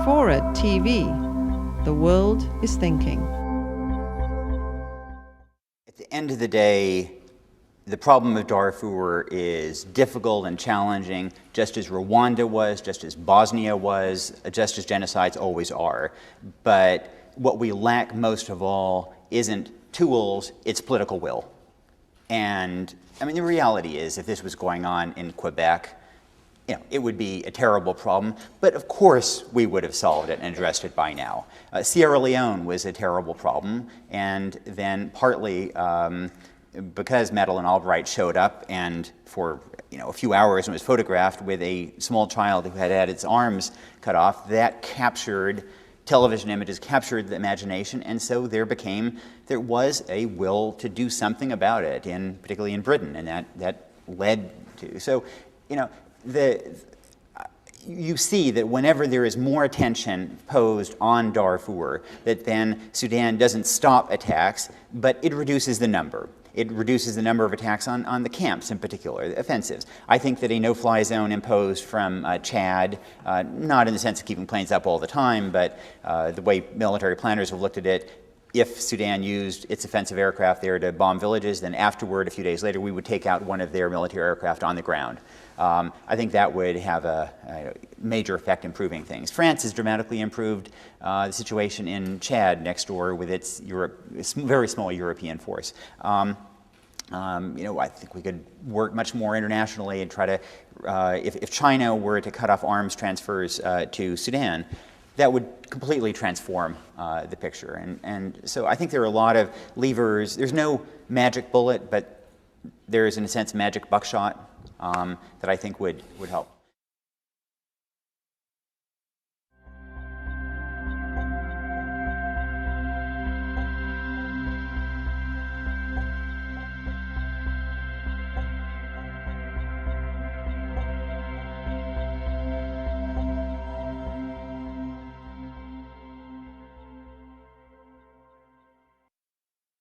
FORA.tv. The world is thinking. At the end of the day, the problem of Darfur is difficult and challenging, just as Rwanda was, just as Bosnia was, just as genocides always are. But what we lack most of all isn't tools, it's political will. And I mean, the reality is, if this was going on in Quebec, it would be a terrible problem, but of course we would have solved it and addressed it by now. Sierra Leone was a terrible problem, and then partly because Madeleine Albright showed up and for a few hours and was photographed with a small child who had had its arms cut off, that captured, television images captured the imagination, and so there was a will to do something about it, particularly in Britain, and that led to, so, you see that whenever there is more attention posed on Darfur, that then Sudan doesn't stop attacks, but it reduces the number. It reduces the number of attacks on the camps in particular, the offensives. I think that a no-fly zone imposed from Chad, not in the sense of keeping planes up all the time, but the way military planners have looked at it, if Sudan used its offensive aircraft there to bomb villages, then afterward, a few days later, we would take out one of their military aircraft on the ground. I think that would have a major effect improving things. France has dramatically improved the situation in Chad next door with its very small European force. I think we could work much more internationally and try to, if China were to cut off arms transfers to Sudan, that would completely transform the picture. And so I think there are a lot of levers. There's no magic bullet, but there is, in a sense, magic buckshot that I think would help.